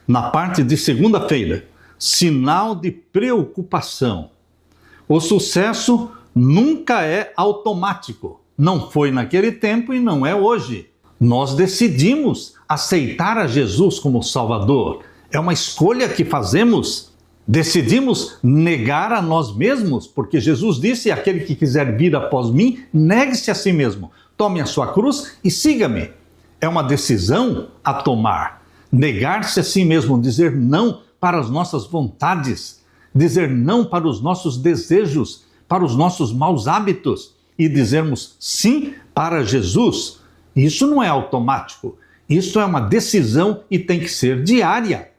na parte de segunda-feira, sinal de preocupação. O sucesso nunca é automático. Não foi naquele tempo e não é hoje. Nós decidimos aceitar a Jesus como Salvador. É uma escolha que fazemos. Decidimos negar a nós mesmos, porque Jesus disse: aquele que quiser vir após mim, negue-se a si mesmo. Tome a sua cruz e siga-me. É uma decisão a tomar. Negar-se a si mesmo, dizer não para as nossas vontades, dizer não para os nossos desejos, para os nossos maus hábitos e dizermos sim para Jesus. Isso não é automático. Isso é uma decisão e tem que ser diária.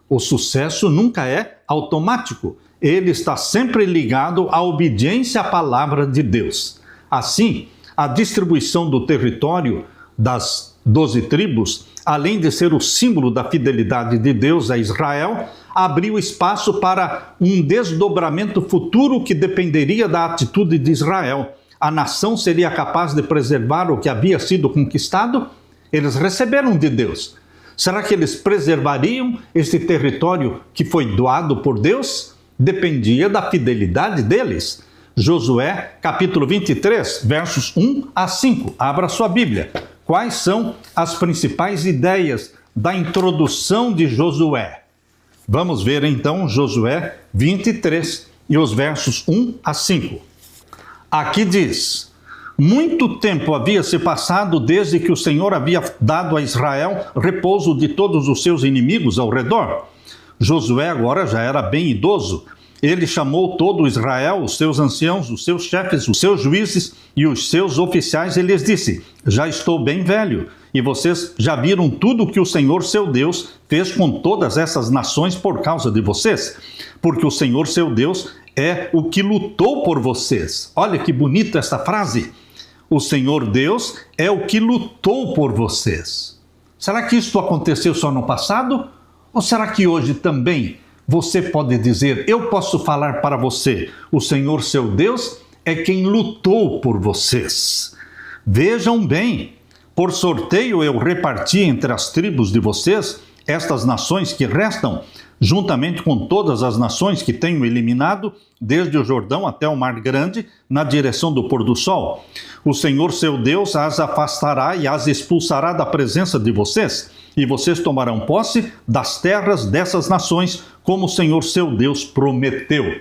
O sucesso nunca é automático. Ele está sempre ligado à obediência à palavra de Deus. Assim, a distribuição do território das 12 tribos, além de ser o símbolo da fidelidade de Deus a Israel, abriu espaço para um desdobramento futuro que dependeria da atitude de Israel. A nação seria capaz de preservar o que havia sido conquistado? Eles receberam de Deus. Será que eles preservariam esse território que foi doado por Deus? Dependia da fidelidade deles. Josué, capítulo 23, versos 1 a 5. Abra sua Bíblia. Quais são as principais ideias da introdução de Josué? Vamos ver então Josué 23 e os versos 1 a 5. Aqui diz: muito tempo havia se passado desde que o Senhor havia dado a Israel repouso de todos os seus inimigos ao redor. Josué agora já era bem idoso. Ele chamou todo Israel, os seus anciãos, os seus chefes, os seus juízes e os seus oficiais, e lhes disse: já estou bem velho, e vocês já viram tudo o que o Senhor seu Deus fez com todas essas nações por causa de vocês, porque o Senhor seu Deus é o que lutou por vocês. Olha que bonita essa frase. O Senhor Deus é o que lutou por vocês. Será que isso aconteceu só no passado? Ou será que hoje também você pode dizer: eu posso falar para você, o Senhor seu Deus é quem lutou por vocês? Vejam bem, por sorteio eu reparti entre as tribos de vocês estas nações que restam, juntamente com todas as nações que tenho eliminado, desde o Jordão até o Mar Grande, na direção do pôr do sol. O Senhor seu Deus as afastará e as expulsará da presença de vocês, e vocês tomarão posse das terras dessas nações, como o Senhor seu Deus prometeu.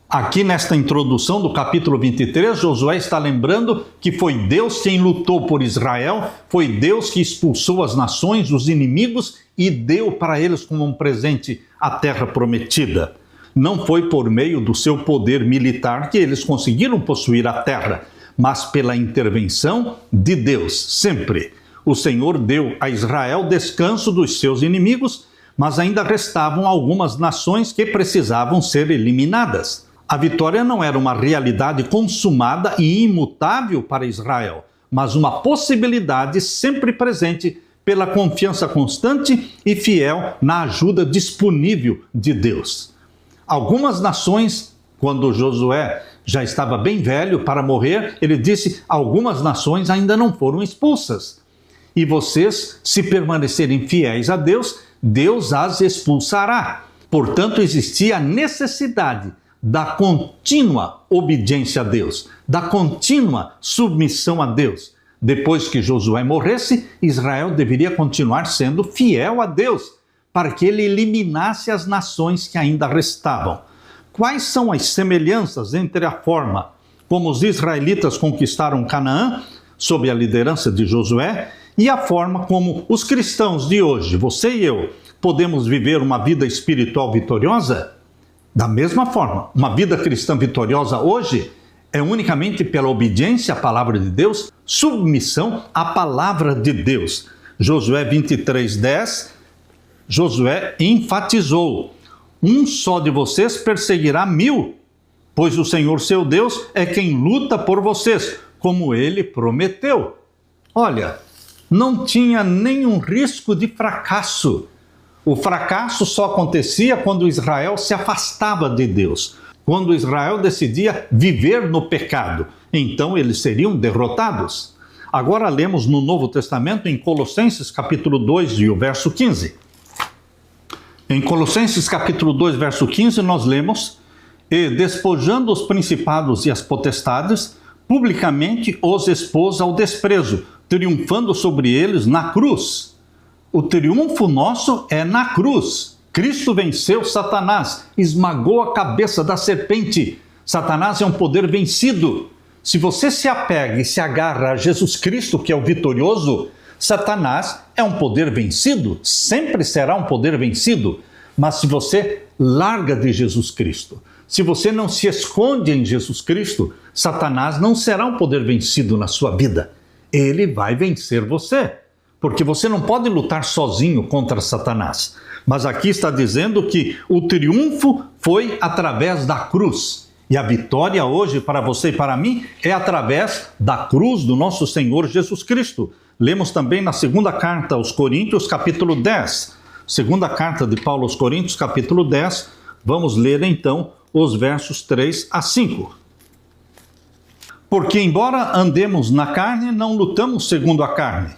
Aqui nesta introdução do capítulo 23, Josué está lembrando que foi Deus quem lutou por Israel, foi Deus que expulsou as nações, os inimigos, e deu para eles como um presente a terra prometida. Não foi por meio do seu poder militar que eles conseguiram possuir a terra, mas pela intervenção de Deus, sempre. O Senhor deu a Israel descanso dos seus inimigos, mas ainda restavam algumas nações que precisavam ser eliminadas. A vitória não era uma realidade consumada e imutável para Israel, mas uma possibilidade sempre presente pela confiança constante e fiel na ajuda disponível de Deus. Algumas nações, quando Josué já estava bem velho para morrer, ele disse: algumas nações ainda não foram expulsas. E vocês, se permanecerem fiéis a Deus, Deus as expulsará. Portanto, existia a necessidade da contínua obediência a Deus, da contínua submissão a Deus. Depois que Josué morresse, Israel deveria continuar sendo fiel a Deus, para que ele eliminasse as nações que ainda restavam. Quais são as semelhanças entre a forma como os israelitas conquistaram Canaã, sob a liderança de Josué, e a forma como os cristãos de hoje, você e eu, podemos viver uma vida espiritual vitoriosa? Da mesma forma, uma vida cristã vitoriosa hoje é unicamente pela obediência à palavra de Deus, submissão à palavra de Deus. Josué 23:10, Josué enfatizou: um só de vocês perseguirá 1000, pois o Senhor seu Deus é quem luta por vocês, como ele prometeu. Olha, não tinha nenhum risco de fracasso. O fracasso só acontecia quando Israel se afastava de Deus, quando Israel decidia viver no pecado. Então eles seriam derrotados. Agora lemos no Novo Testamento, em Colossenses capítulo 2 e o verso 15. Em Colossenses capítulo 2, verso 15, nós lemos: e despojando os principados e as potestades, publicamente os expôs ao desprezo, triunfando sobre eles na cruz. O triunfo nosso é na cruz. Cristo venceu Satanás, esmagou a cabeça da serpente. Satanás é um poder vencido. Se você se apega e se agarra a Jesus Cristo, que é o vitorioso, Satanás é um poder vencido, sempre será um poder vencido. Mas se você larga de Jesus Cristo, se você não se esconde em Jesus Cristo, Satanás não será um poder vencido na sua vida. Ele vai vencer você, porque você não pode lutar sozinho contra Satanás. Mas aqui está dizendo que o triunfo foi através da cruz. E a vitória hoje para você e para mim é através da cruz do nosso Senhor Jesus Cristo. Lemos também na segunda carta aos Coríntios, capítulo 10. Segunda carta de Paulo aos Coríntios, capítulo 10. Vamos ler então os versos 3 a 5. Porque embora andemos na carne, não lutamos segundo a carne.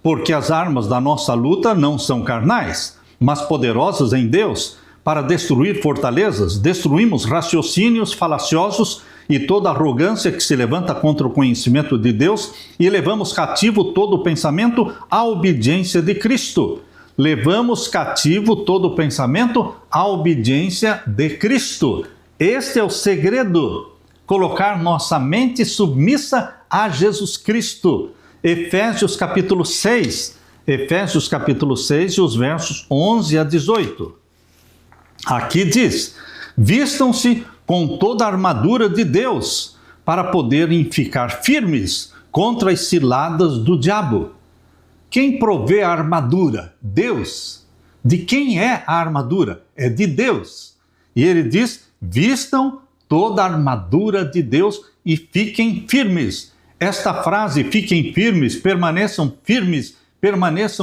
Porque as armas da nossa luta não são carnais, mas poderosas em Deus, para destruir fortalezas. Destruímos raciocínios falaciosos e toda arrogância que se levanta contra o conhecimento de Deus, e levamos cativo todo o pensamento à obediência de Cristo. Levamos cativo todo o pensamento à obediência de Cristo. Este é o segredo, colocar nossa mente submissa a Jesus Cristo. Efésios capítulo 6, Efésios capítulo 6 e os versos 11 a 18. Aqui diz: vistam-se com toda a armadura de Deus, para poderem ficar firmes contra as ciladas do diabo. Quem provê a armadura? Deus. De quem é a armadura? É de Deus. E ele diz: vistam toda a armadura de Deus e fiquem firmes. Esta frase, fiquem firmes, permaneçam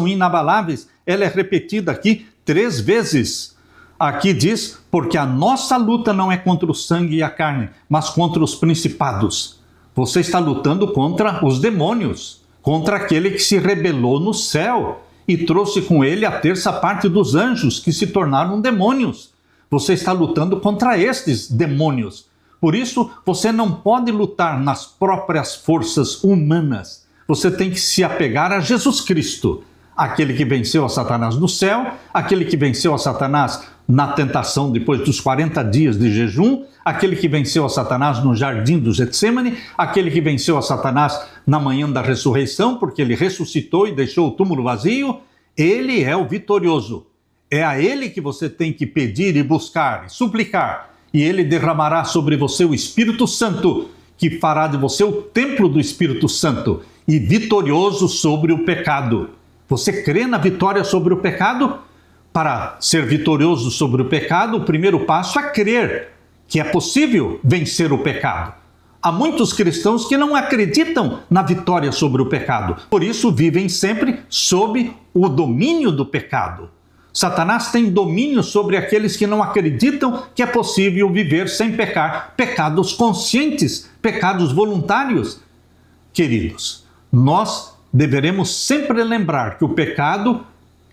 inabaláveis, ela é repetida aqui 3 vezes. Aqui diz: porque a nossa luta não é contra o sangue e a carne, mas contra os principados. Você está lutando contra os demônios, contra aquele que se rebelou no céu e trouxe com ele a 1/3 parte dos anjos que se tornaram demônios. Você está lutando contra estes demônios. Por isso, você não pode lutar nas próprias forças humanas. Você tem que se apegar a Jesus Cristo, aquele que venceu a Satanás no céu, aquele que venceu a Satanás na tentação depois dos 40 dias de jejum, aquele que venceu a Satanás no jardim do Getsemane, aquele que venceu a Satanás na manhã da ressurreição, porque ele ressuscitou e deixou o túmulo vazio. Ele é o vitorioso. É a ele que você tem que pedir e buscar e suplicar, e ele derramará sobre você o Espírito Santo, que fará de você o templo do Espírito Santo e vitorioso sobre o pecado. Você crê na vitória sobre o pecado? Para ser vitorioso sobre o pecado, o primeiro passo é crer que é possível vencer o pecado. Há muitos cristãos que não acreditam na vitória sobre o pecado, por isso vivem sempre sob o domínio do pecado. Satanás tem domínio sobre aqueles que não acreditam que é possível viver sem pecar, pecados conscientes, pecados voluntários. Queridos, nós deveremos sempre lembrar que o pecado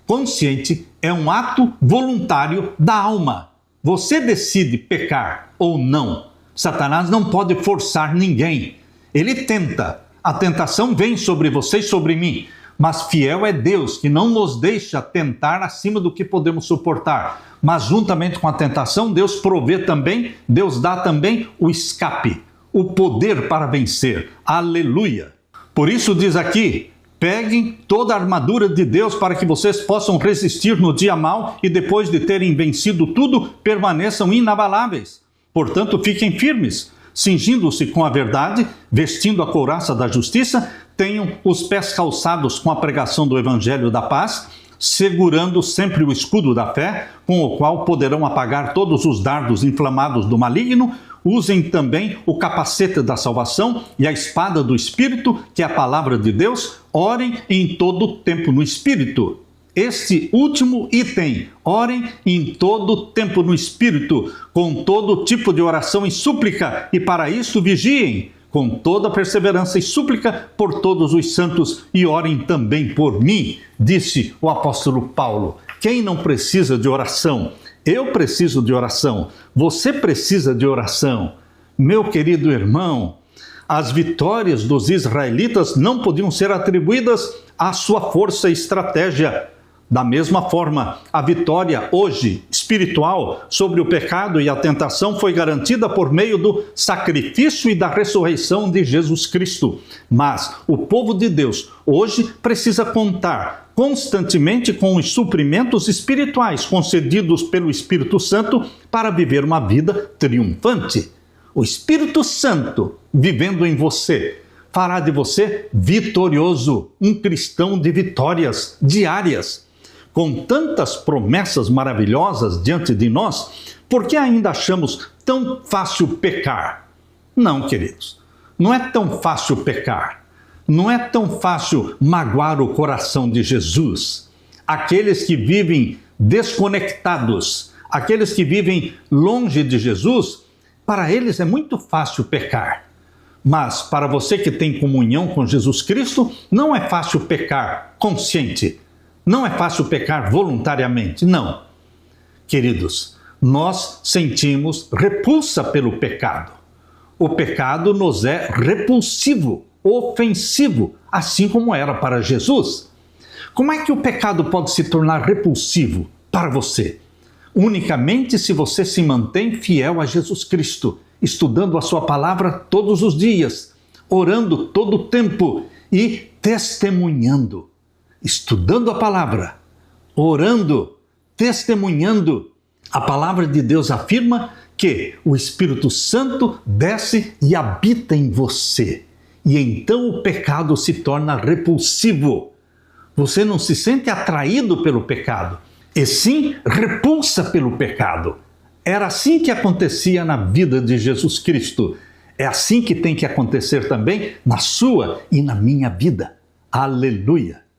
consciente é um ato voluntário da alma. Você decide pecar ou não. Satanás não pode forçar ninguém. Ele tenta. A tentação vem sobre você e sobre mim. Mas fiel é Deus, que não nos deixa tentar acima do que podemos suportar. Mas juntamente com a tentação, Deus provê também, Deus dá também o escape, o poder para vencer. Aleluia! Por isso diz aqui: peguem toda a armadura de Deus para que vocês possam resistir no dia mau e depois de terem vencido tudo, permaneçam inabaláveis. Portanto, fiquem firmes, cingindo-se com a verdade, vestindo a couraça da justiça, tenham os pés calçados com a pregação do Evangelho da paz, segurando sempre o escudo da fé, com o qual poderão apagar todos os dardos inflamados do maligno. Usem também o capacete da salvação e a espada do Espírito, que é a palavra de Deus. Orem em todo o tempo no Espírito. Este último item, orem em todo o tempo no Espírito, com todo tipo de oração e súplica, e para isso vigiem, com toda perseverança e súplica por todos os santos, e orem também por mim, disse o apóstolo Paulo. Quem não precisa de oração? Eu preciso de oração. Você precisa de oração. Meu querido irmão, as vitórias dos israelitas não podiam ser atribuídas à sua força e estratégia. Da mesma forma, a vitória hoje espiritual sobre o pecado e a tentação foi garantida por meio do sacrifício e da ressurreição de Jesus Cristo. Mas o povo de Deus hoje precisa contar constantemente com os suprimentos espirituais concedidos pelo Espírito Santo para viver uma vida triunfante. O Espírito Santo vivendo em você fará de você vitorioso, um cristão de vitórias diárias. Com tantas promessas maravilhosas diante de nós, por que ainda achamos tão fácil pecar? Não, queridos, não é tão fácil pecar. Não é tão fácil magoar o coração de Jesus. Aqueles que vivem desconectados, aqueles que vivem longe de Jesus, para eles é muito fácil pecar. Mas para você que tem comunhão com Jesus Cristo, não é fácil pecar consciente. Não é fácil pecar voluntariamente, não. Queridos, nós sentimos repulsa pelo pecado. O pecado nos é repulsivo, ofensivo, assim como era para Jesus. Como é que o pecado pode se tornar repulsivo para você? Unicamente se você se mantém fiel a Jesus Cristo, estudando a sua palavra todos os dias, orando todo o tempo e testemunhando. Estudando a palavra, orando, testemunhando. A palavra de Deus afirma que o Espírito Santo desce e habita em você. E então o pecado se torna repulsivo. Você não se sente atraído pelo pecado, e sim repulsa pelo pecado. Era assim que acontecia na vida de Jesus Cristo. É assim que tem que acontecer também na sua e na minha vida. Aleluia!